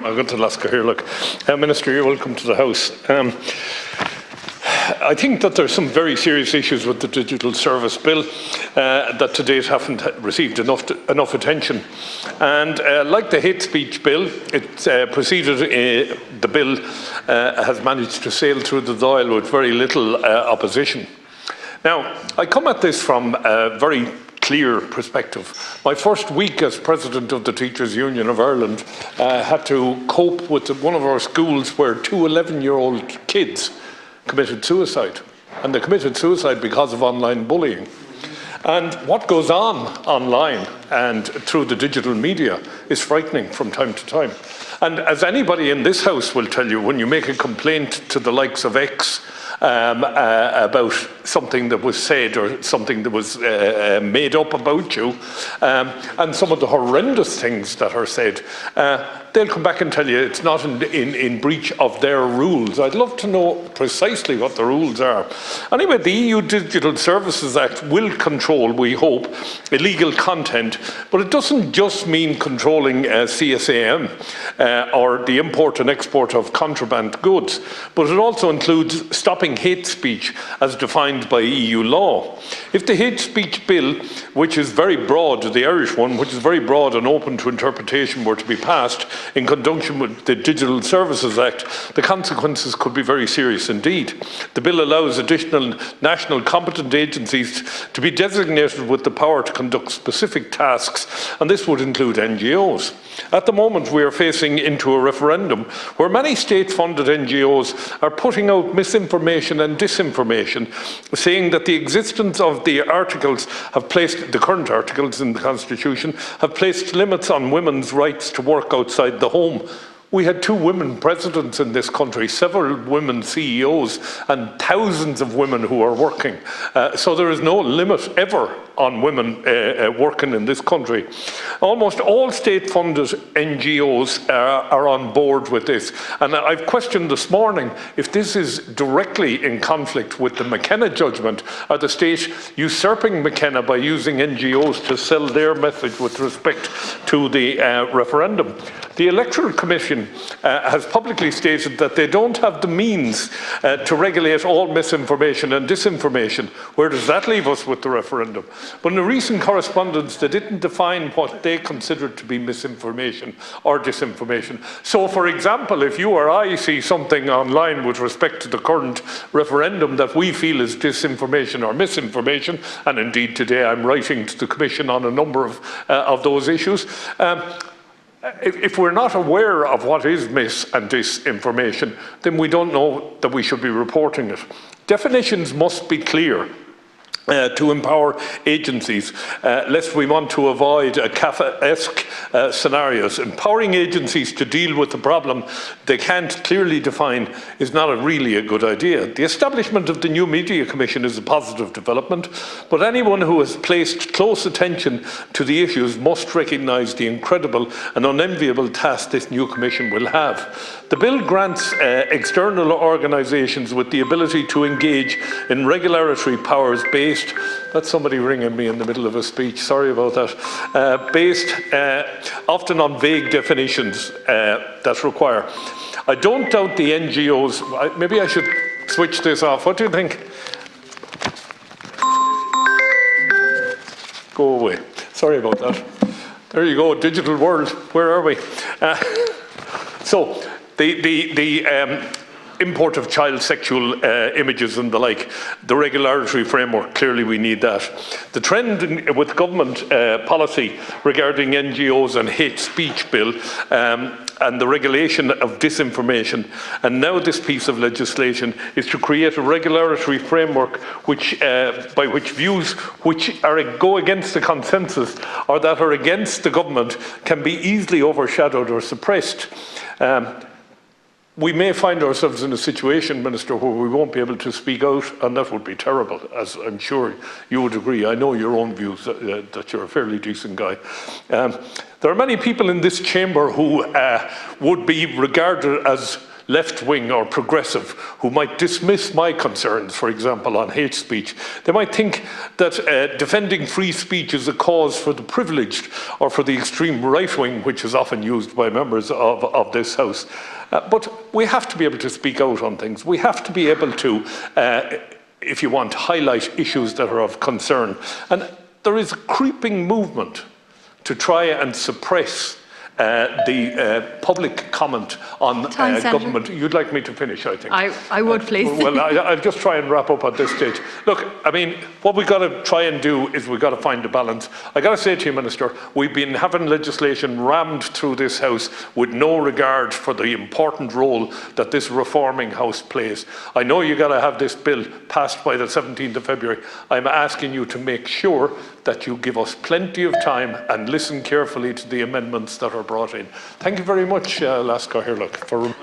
I've got to Alaska here, look. Minister, you're welcome to the House. I think that there's some very serious issues with the Digital Service Bill that to date haven't received enough attention. And like the hate speech bill, the bill has managed to sail through the Dáil with very little opposition. Now, I come at this from a very clear perspective. My first week as president of the Teachers Union of Ireland had to cope with one of our schools where two 11-year-old kids committed suicide. And they committed suicide because of online bullying. And what goes on online and through the digital media is frightening from time to time. And as anybody in this House will tell you, when you make a complaint to the likes of X about something that was said or something that was made up about you, and some of the horrendous things that are said, they'll come back and tell you it's not in breach of their rules. I'd love to know precisely what the rules are. Anyway, the EU Digital Services Act will control, we hope, illegal content, but it doesn't just mean controlling CSAM or the import and export of contraband goods, but it also includes stopping hate speech as defined by EU law. If the hate speech bill, which is very broad, the Irish one, which is very broad and open to interpretation, were to be passed in conjunction with the Digital Services Act, the consequences could be very serious indeed. The bill allows additional national competent agencies to be designated with the power to conduct specific tasks, and this would include NGOs. At the moment, we are facing into a referendum where many state-funded NGOs are putting out misinformation and disinformation, saying that the existence of the articles have placed, the current articles in the Constitution, have placed limits on women's rights to work outside the home. We had 2 women presidents in this country, several women CEOs, and thousands of women who are working. So there is no limit ever on women working in this country. Almost all state-funded NGOs are on board with this. And I've questioned this morning if this is directly in conflict with the McKenna judgment. Are the state usurping McKenna by using NGOs to sell their message with respect to the referendum? The Electoral Commission has publicly stated that they don't have the means to regulate all misinformation and disinformation. Where does that leave us with the referendum? But in a recent correspondence, they didn't define what they considered to be misinformation or disinformation. So, for example, if you or I see something online with respect to the current referendum that we feel is disinformation or misinformation, and indeed today I'm writing to the Commission on a number of those issues, if we're not aware of what is mis and disinformation, then we don't know that we should be reporting it. Definitions must be clear to empower agencies, lest we want to avoid Kafkaesque scenarios. Empowering agencies to deal with the problem they can't clearly define is not really a good idea. The establishment of the new Media Commission is a positive development, but anyone who has placed close attention to the issues must recognise the incredible and unenviable task this new Commission will have. The bill grants external organisations with the ability to engage in regulatory powers based, that's somebody ringing me in the middle of a speech, sorry about that, based often on vague definitions that require. I don't doubt the NGOs, maybe I should switch this off, what do you think? Go away, sorry about that. There you go, digital world, where are we? So, the import of child sexual images and the like, the regulatory framework, clearly we need that. The trend with government policy regarding NGOs and hate speech bill and the regulation of disinformation, and now this piece of legislation is to create a regulatory framework which, by which views which go against the consensus or that are against the government can be easily overshadowed or suppressed. We may find ourselves in a situation, Minister, where we won't be able to speak out, and that would be terrible, as I'm sure you would agree. I know your own views, that you're a fairly decent guy. There are many people in this chamber who would be regarded as left-wing or progressive who might dismiss my concerns, for example, on hate speech. They might think that defending free speech is a cause for the privileged or for the extreme right-wing, which is often used by members of this House. But we have to be able to speak out on things. We have to be able to, if you want, highlight issues that are of concern. And there is a creeping movement to try and suppress the public comment on government. You'd like me to finish, I think. I would, please. Well, I'll just try and wrap up at this stage. Look, I mean, what we've got to try and do is we've got to find a balance. I got to say to you, Minister, we've been having legislation rammed through this House with no regard for the important role that this reforming House plays. I know you've got to have this bill passed by the 17th of February. I'm asking you to make sure that you give us plenty of time and listen carefully to the amendments that are brought in. Thank you very much, Lascar Hirlock, for